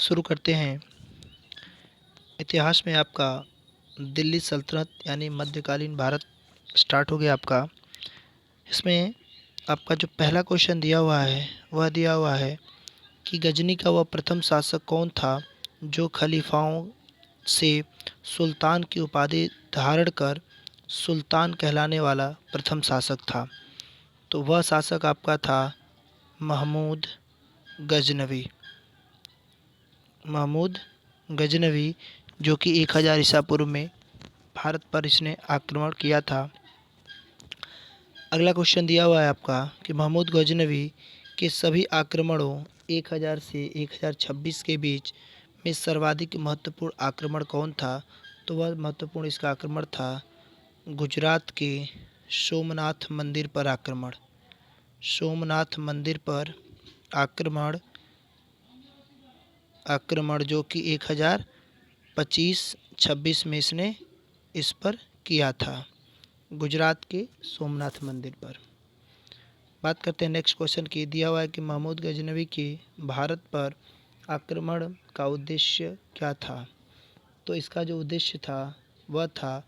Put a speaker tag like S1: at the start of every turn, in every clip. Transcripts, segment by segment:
S1: शुरू करते हैं। इतिहास में आपका दिल्ली सल्तनत यानी मध्यकालीन भारत स्टार्ट हो गया आपका। इसमें आपका जो पहला क्वेश्चन दिया हुआ है वह दिया हुआ है कि गजनी का वह प्रथम शासक कौन था जो खलीफाओं से सुल्तान की उपाधि धारण कर सुल्तान कहलाने वाला प्रथम शासक था। तो वह शासक आपका था महमूद गजनवी। महमूद गजनवी जो कि 1000 ईसा पूर्व में भारत पर इसने आक्रमण किया था। अगला क्वेश्चन दिया हुआ है आपका कि महमूद गजनवी के सभी आक्रमणों 1000 से 1026 के बीच में सर्वाधिक महत्वपूर्ण आक्रमण कौन था। तो वह महत्वपूर्ण इसका आक्रमण था गुजरात के सोमनाथ मंदिर पर आक्रमण। सोमनाथ मंदिर पर आक्रमण जो कि 1025-26 में इसने इस पर किया था, गुजरात के सोमनाथ मंदिर पर। बात करते हैं नेक्स्ट क्वेश्चन की। दिया हुआ है कि महमूद गजनवी के भारत पर आक्रमण का उद्देश्य क्या था। तो इसका जो उद्देश्य था वह था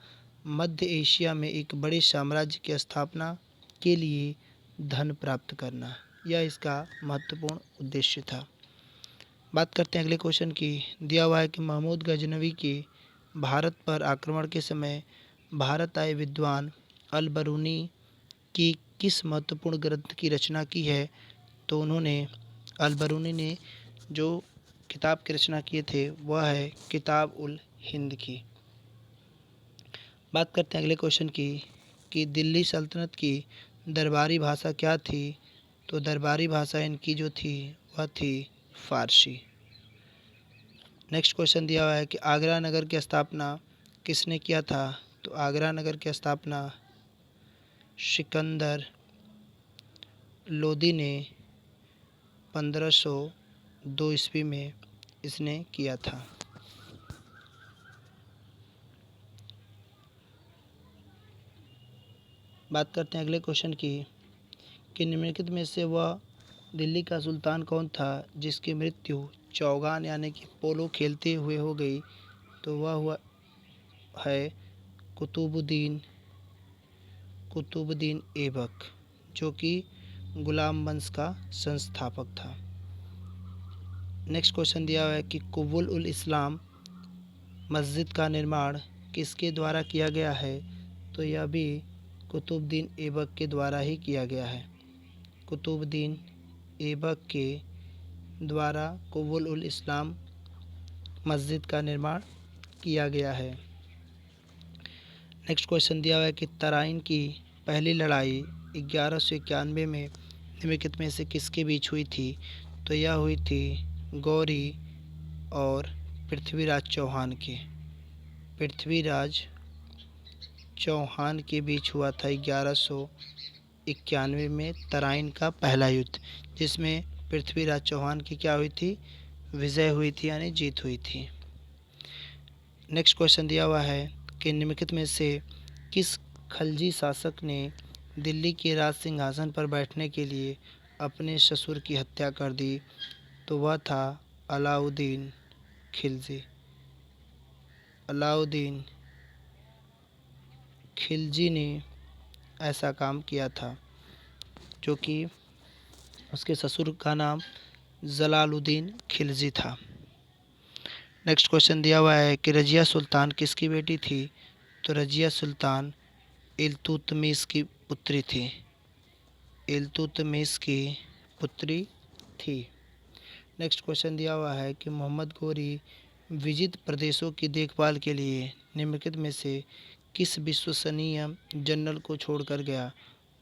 S1: मध्य एशिया में एक बड़े साम्राज्य की स्थापना के लिए धन प्राप्त करना। यह इसका महत्वपूर्ण उद्देश्य था। बात करते हैं अगले क्वेश्चन की। दिया हुआ है कि महमूद गजनवी के भारत पर आक्रमण के समय भारत आए विद्वान अल बरूनी की किस महत्वपूर्ण ग्रंथ की रचना की है। तो उन्होंने अल बरूनी ने जो किताब की रचना किए थे वह है किताब उल हिंद की। बात करते हैं अगले क्वेश्चन की कि दिल्ली सल्तनत की दरबारी भाषा क्या थी। तो दरबारी भाषा इनकी जो थी वह थी फारसी। नेक्स्ट क्वेश्चन दिया हुआ है कि आगरा नगर की स्थापना किसने किया था। तो आगरा नगर की स्थापना सिकंदर लोदी ने 1502 ईस्वी में इसने किया था। बात करते हैं अगले क्वेश्चन की कि निम्नलिखित में से वह दिल्ली का सुल्तान कौन था जिसकी मृत्यु चौगान यानी कि पोलो खेलते हुए हो गई। तो वह हुआ है कुतुबुद्दीन ऐबक जो कि गुलाम वंश का संस्थापक था। नेक्स्ट क्वेश्चन दिया हुआ है कि कुबुल उल इस्लाम मस्जिद का निर्माण किसके द्वारा किया गया है। तो यह भी कुतुबुद्दीन ऐबक के द्वारा ही किया गया है। कुतुबुद्दीन ऐबक के द्वारा कुबुल उल इस्लाम मस्जिद का निर्माण किया गया है। नेक्स्ट क्वेश्चन दिया हुआ है कि तराइन की पहली लड़ाई 1191 में निम्नलिखित में से किसके बीच हुई थी। तो यह हुई थी गौरी और पृथ्वीराज चौहान के बीच हुआ था 1191 में तराइन का पहला युद्ध, जिसमें पृथ्वीराज चौहान की क्या हुई थी, विजय हुई थी यानी जीत हुई थी। नेक्स्ट क्वेश्चन दिया हुआ है कि निम्नलिखित में से किस खलजी शासक ने दिल्ली के राज सिंहासन पर बैठने के लिए अपने ससुर की हत्या कर दी। तो वह था अलाउद्दीन खिलजी ने ऐसा काम किया था, जो कि उसके ससुर का नाम जलालुद्दीन खिलजी था। नेक्स्ट क्वेश्चन दिया हुआ है कि रजिया सुल्तान किसकी बेटी थी। तो रजिया सुल्तान इल्तुतमिश की पुत्री थी। नेक्स्ट क्वेश्चन दिया हुआ है कि मोहम्मद गोरी विजित प्रदेशों की देखभाल के लिए निम्नलिखित में से किस विश्वसनीय जनरल को छोड़कर गया।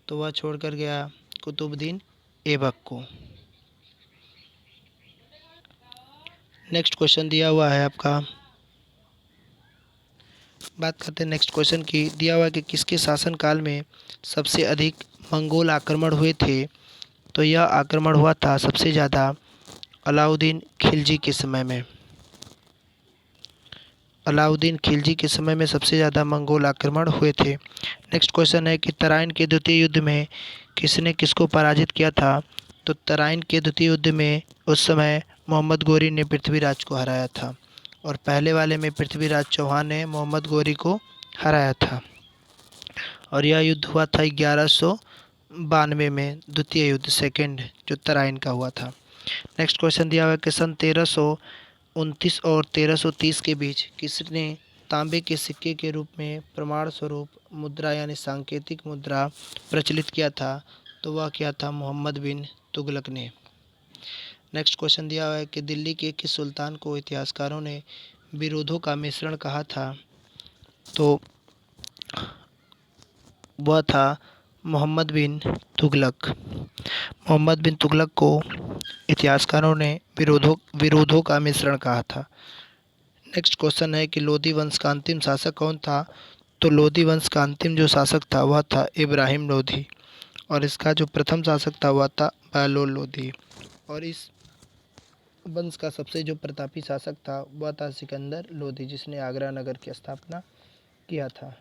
S1: तो वह छोड़कर गया कुतुबुद्दीन ऐबक को। नेक्स्ट क्वेश्चन दिया हुआ है आपका, बात करते हैं नेक्स्ट क्वेश्चन की। दिया हुआ है कि किसके शासनकाल में सबसे अधिक मंगोल आक्रमण हुए थे। तो यह आक्रमण हुआ था सबसे ज़्यादा अलाउद्दीन खिलजी के समय में। अलाउद्दीन खिलजी के समय में सबसे ज़्यादा मंगोल आक्रमण हुए थे। नेक्स्ट क्वेश्चन है कि तराइन के द्वितीय युद्ध में किसने किसको पराजित किया था। तो तराइन के द्वितीय युद्ध में उस समय मोहम्मद गोरी ने पृथ्वीराज को हराया था, और पहले वाले में पृथ्वीराज चौहान ने मोहम्मद गोरी को हराया था। और यह युद्ध हुआ था 1192 में, द्वितीय युद्ध, सेकेंड जो तराइन का हुआ था। नेक्स्ट क्वेश्चन दिया हुआ है कि सन 1329 और 1330 के बीच किसने तांबे के सिक्के के रूप में प्रमाण स्वरूप मुद्रा यानी सांकेतिक मुद्रा प्रचलित किया था? तो वह क्या था? मोहम्मद बिन तुगलक ने। नेक्स्ट क्वेश्चन दिया हुआ है कि दिल्ली के किस सुल्तान को इतिहासकारों ने विरोधों का मिश्रण कहा था? तो वह था मोहम्मद बिन तुगलक। मोहम्मद बिन तुगलक को इतिहासकारों ने विरोधों का मिश्रण कहा था। नेक्स्ट क्वेश्चन है कि लोदी वंश का अंतिम शासक कौन था? तो लोदी वंश का अंतिम जो शासक था वह था इब्राहिम लोदी, और इसका जो प्रथम शासक था वह था बहलोल लोदी, और इस वंश का सबसे जो प्रतापी शासक था वह था सिकंदर लोदी, जिसने आगरा नगर की स्थापना किया था।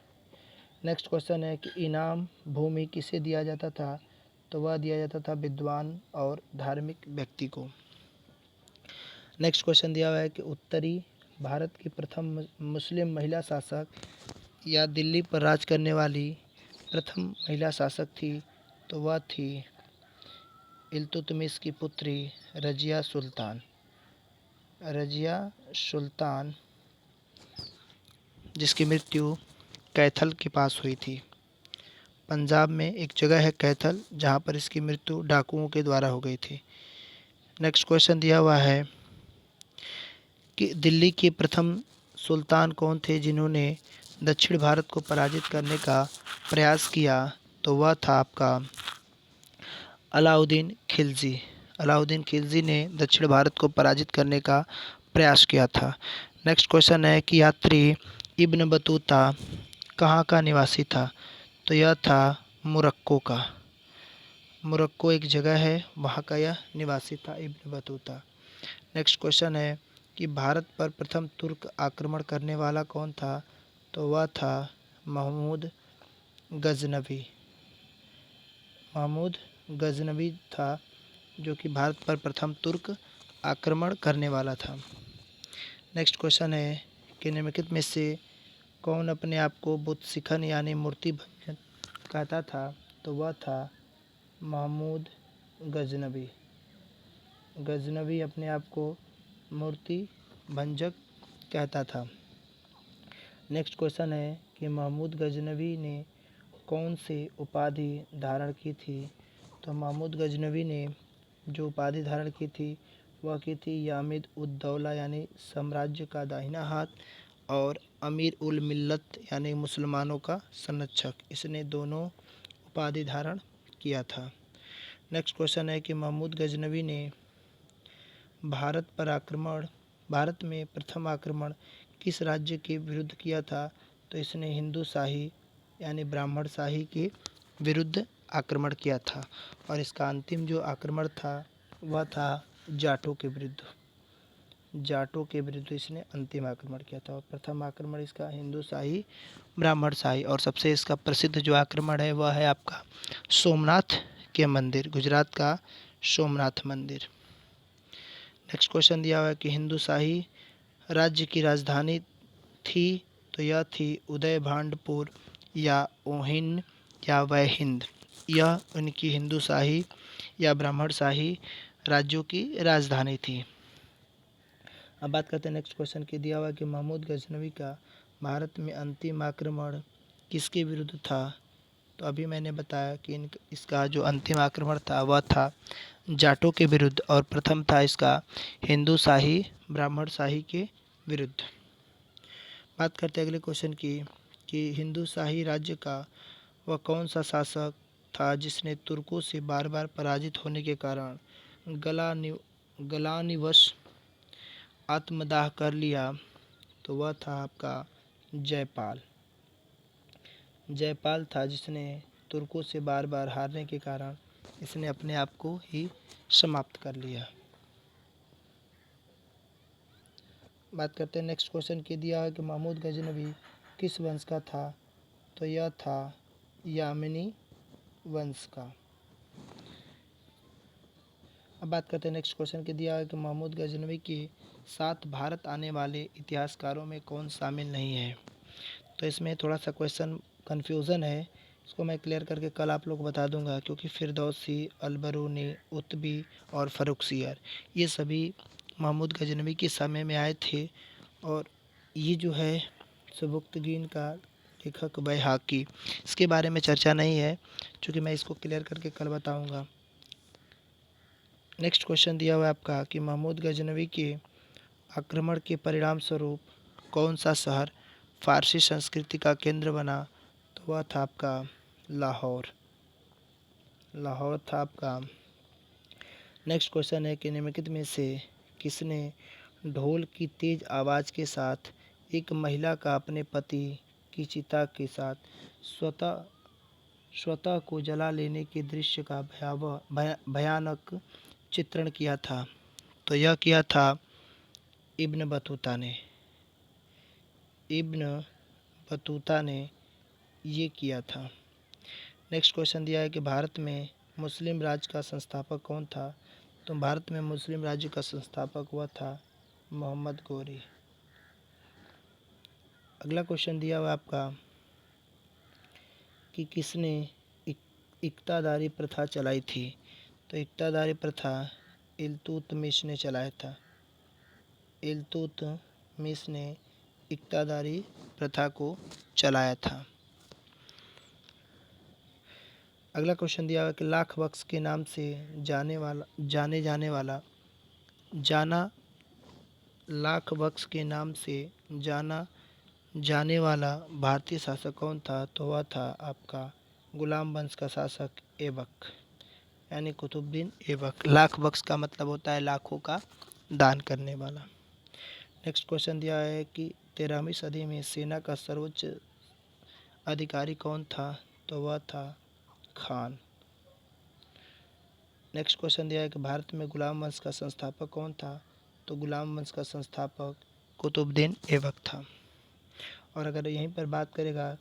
S1: नेक्स्ट क्वेश्चन है कि इनाम भूमि किसे दिया जाता था? तो वह दिया जाता था विद्वान और धार्मिक व्यक्ति को। नेक्स्ट क्वेश्चन दिया हुआ है कि उत्तरी भारत की प्रथम मुस्लिम महिला शासक या दिल्ली पर राज करने वाली प्रथम महिला शासक थी? तो वह थी इल्तुतमिश की पुत्री रजिया सुल्तान। रजिया सुल्तान, जिसकी मृत्यु कैथल के पास हुई थी। पंजाब में एक जगह है कैथल, जहाँ पर इसकी मृत्यु डाकुओं के द्वारा हो गई थी। नेक्स्ट क्वेश्चन दिया हुआ है कि दिल्ली के प्रथम सुल्तान कौन थे जिन्होंने दक्षिण भारत को पराजित करने का प्रयास किया? तो वह था आपका अलाउद्दीन खिलजी। अलाउद्दीन खिलजी ने दक्षिण भारत को पराजित करने का प्रयास किया था। नेक्स्ट क्वेश्चन है कि यात्री इब्न बतूता कहाँ का निवासी था? तो यह था मोरक्को का। मोरक्को एक जगह है, वहाँ का यह निवासी था इब्न बतूता। नेक्स्ट क्वेश्चन है कि भारत पर प्रथम तुर्क आक्रमण करने वाला कौन था? तो वह था महमूद गजनवी। महमूद गजनवी था जो कि भारत पर प्रथम तुर्क आक्रमण करने वाला था। नेक्स्ट क्वेश्चन है कि निम्नलिखित में से कौन अपने आप को बुद्ध शिखन यानी मूर्ति भंजन कहता था? तो वह था महमूद गजनवी। गजनवी अपने आप को मूर्ति भंजक कहता था। नेक्स्ट क्वेश्चन है कि महमूद गजनवी ने कौन से उपाधि धारण की थी? तो महमूद गजनवी ने जो उपाधि धारण की थी वह की थी यामिद उद दौला यानी साम्राज्य का दाहिना हाथ, और अमीर उल मिल्लत यानी मुसलमानों का संरक्षक। इसने दोनों उपाधि धारण किया था। नेक्स्ट क्वेश्चन है कि महमूद गजनवी ने भारत में प्रथम आक्रमण किस राज्य के विरुद्ध किया था? तो इसने हिंदू शाही यानी ब्राह्मण शाही के विरुद्ध आक्रमण किया था, और इसका अंतिम जो आक्रमण था वह था जाटों के विरुद्ध। जाटों के विरुद्ध इसने अंतिम आक्रमण किया था, और प्रथम आक्रमण इसका हिंदू शाही ब्राह्मण शाही, और सबसे इसका प्रसिद्ध जो आक्रमण है वह है आपका सोमनाथ के मंदिर, गुजरात का सोमनाथ मंदिर। नेक्स्ट क्वेश्चन दिया हुआ है कि हिंदू शाही राज्य की राजधानी थी? तो यह थी उदय भांडपुर या ओहिन या वैहिंद। यह उनकी हिंदू शाही या ब्राह्मण शाही राज्यों की राजधानी थी। अब बात करते हैं नेक्स्ट क्वेश्चन की। दिया हुआ कि महमूद गजनवी का भारत में अंतिम आक्रमण किसके विरुद्ध था? तो अभी मैंने बताया कि इसका जो अंतिम आक्रमण था वह था जाटों के विरुद्ध, और प्रथम था इसका हिंदू शाही ब्राह्मण शाही के विरुद्ध। बात करते हैं अगले क्वेश्चन की कि हिंदू शाही राज्य का वह कौन सा शासक था जिसने तुर्कों से बार बार पराजित होने के कारण गलानिवश आत्मदाह कर लिया? तो वह था आपका जयपाल। जयपाल था जिसने तुर्कों से बार बार हारने के कारण इसने अपने आप को ही समाप्त कर लिया। बात करते हैं नेक्स्ट क्वेश्चन की। दिया है कि महमूद गजनवी किस वंश का था? तो यह था यामिनी वंश का। अब बात करते हैं नेक्स्ट क्वेश्चन के। दिया है कि महमूद गजनवी के साथ भारत आने वाले इतिहासकारों में कौन शामिल नहीं है। तो इसमें थोड़ा सा क्वेश्चन कन्फ्यूज़न है, इसको मैं क्लियर करके कल आप लोग को बता दूंगा। क्योंकि फिरदौसी, अलबरूनी, उतबी और फ़र्रुखसियर ये सभी महमूद गजनवी के समय में आए थे। और ये जो है सुबुक्तगीन का लेखक बैहाकी, इसके बारे में चर्चा नहीं है, क्योंकि मैं इसको क्लियर करके कल बताऊंगा। नेक्स्ट क्वेश्चन दिया हुआ है आपका कि महमूद गजनवी के आक्रमण के परिणाम स्वरूप कौन सा शहर फ़ारसी संस्कृति का केंद्र बना। तो वह था आपका लाहौर। लाहौर था आपका। नेक्स्ट क्वेश्चन है कि निम्नलिखित में से किसने ढोल की तेज आवाज़ के साथ एक महिला का अपने पति की चिता के साथ स्वतः स्वतः को जला लेने के दृश्य का भयानक चित्रण किया था। तो यह किया था इब्न बतूता ने। इब्न बतूता ने ये किया था। नेक्स्ट क्वेश्चन दिया है कि भारत में मुस्लिम राज्य का संस्थापक कौन था। तो भारत में मुस्लिम राज्य का संस्थापक हुआ था मोहम्मद गोरी। अगला क्वेश्चन दिया हुआ आपका कि किसने इक्तादारी प्रथा चलाई थी। तो इक्तादारी प्रथा इल्तुतमिश ने चलाया था। इल्तुतमिश ने इक्तादारी प्रथा को चलाया था। अगला क्वेश्चन दिया हुआ कि लाख बख्श के नाम से लाख बख्श के नाम से जाना जाने वाला भारतीय शासक कौन था। तो वह था आपका गुलाम वंश का शासक ऐबक, यानी कुतुबुद्दीन ऐबक। लाख बख्श का मतलब होता है लाखों का दान करने वाला। नेक्स्ट क्वेश्चन दिया है कि 13वीं सदी में सेना का सर्वोच्च अधिकारी कौन था। तो वह था खान। नेक्स्ट क्वेश्चन दिया है कि भारत में गुलाम वंश का संस्थापक कौन था। तो गुलाम वंश का संस्थापक कुतुबुद्दीन ऐबक था। और अगर यहीं पर बात करेगा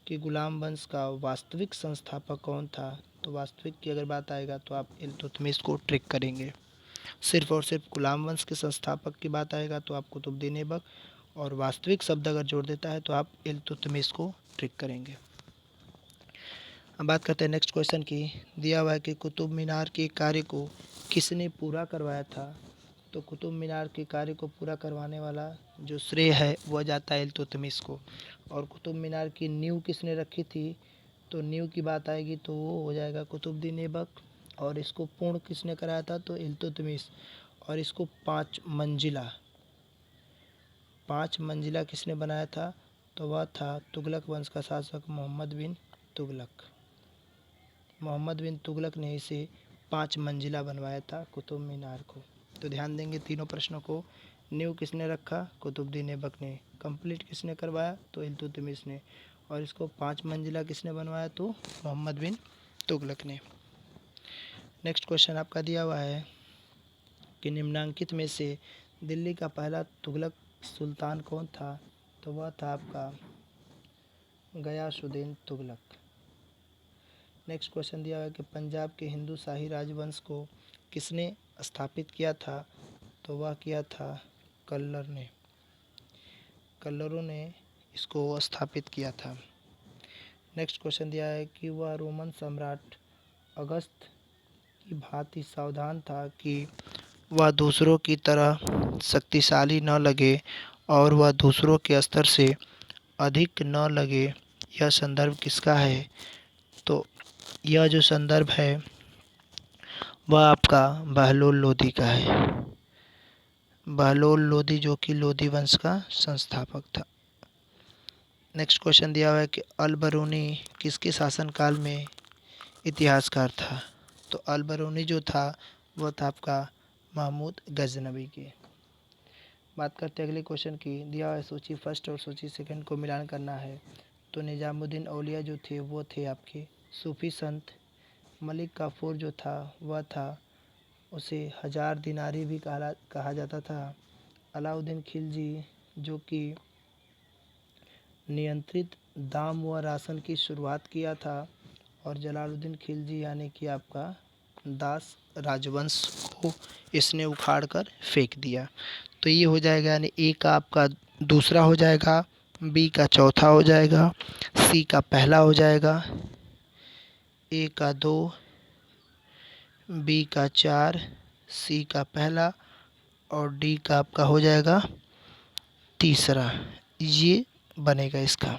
S1: कि गुलाम वंश का वास्तविक संस्थापक कौन था, तो वास्तविक की अगर बात आएगा तो आप इल्तुतमिश को ट्रिक करेंगे। सिर्फ और सिर्फ गुलाम वंश के संस्थापक की बात आएगा तो आप कुतुबुद्दीन ऐबक, और वास्तविक शब्द अगर जोड़ देता है तो आप इल्तुतमिश को ट्रिक करेंगे। अब बात करते हैं नेक्स्ट क्वेश्चन की। दिया हुआ है कि कुतुब मीनार के कार्य को किसने पूरा करवाया था। तो कुतुब मीनार के कार्य को पूरा करवाने वाला जो श्रेय है वह जाता है इल्तुतमिश को। और कुतुब मीनार की नींव किसने रखी थी। तो नींव की बात आएगी तो वो हो जाएगा कुतुबुद्दीन ऐबक। और इसको पूर्ण किसने कराया था। तो इल्तुतमिश। और इसको 5 मंजिला किसने बनाया था। तो वह था तुगलक वंश का शासक मोहम्मद बिन तुगलक। मोहम्मद बिन तुगलक ने इसे 5 मंजिला बनवाया था कुतुब मीनार को। तो ध्यान देंगे तीनों प्रश्नों को। नींव किसने रखा। कुतुबुद्दीन ऐबक ने। कंप्लीट किसने करवाया। तो इल्तुतमिश ने। और इसको 5 मंजिला किसने बनवाया। तो मोहम्मद बिन तुगलक ने। नेक्स्ट क्वेश्चन आपका दिया हुआ है कि निम्नांकित में से दिल्ली का पहला तुगलक सुल्तान कौन था। तो वह था आपका गयासुद्दीन तुगलक। नेक्स्ट क्वेश्चन दिया हुआ है कि पंजाब के हिंदू शाही राजवंश को किसने स्थापित किया था। तो वह किया था कल्लर ने। कल्लरों ने इसको स्थापित किया था। नेक्स्ट क्वेश्चन दिया है कि वह रोमन सम्राट अगस्त की भांति सावधान था कि वह दूसरों की तरह शक्तिशाली न लगे और वह दूसरों के स्तर से अधिक न लगे। यह संदर्भ किसका है। तो यह जो संदर्भ है वह आपका बहलोल लोदी का है। बहलोल लोदी जो कि लोदी वंश का संस्थापक था। नेक्स्ट क्वेश्चन दिया हुआ है कि अलबरूनी किसके शासनकाल में इतिहासकार था। तो अलबरूनी जो था वह था आपका महमूद गजनवी के। बात करते हैं अगले क्वेश्चन की। दिया हुआ है सूची फर्स्ट और सूची सेकंड को मिलान करना है। तो निजामुद्दीन औलिया जो थे वो थे आपके सूफी संत। मलिक काफूर जो था वह था, उसे 1000 दिनारी भी कहा जाता था। अलाउद्दीन खिलजी जो कि नियंत्रित दाम व राशन की शुरुआत किया था। और जलालुद्दीन खिलजी यानी कि आपका दास राजवंश को इसने उखाड़ कर फेंक दिया। तो ये हो जाएगा, यानी ए का आपका दूसरा हो जाएगा, बी का चौथा हो जाएगा, सी का पहला हो जाएगा, ए का 2, बी का 4, सी का पहला और डी का आपका हो जाएगा तीसरा। ये बनेगा इसका।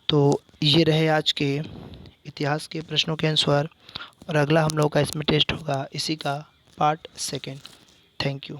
S1: तो ये रहे आज के इतिहास के प्रश्नों के आंसर, और अगला हम लोग का इसमें टेस्ट होगा इसी का पार्ट सेकंड। Thank you.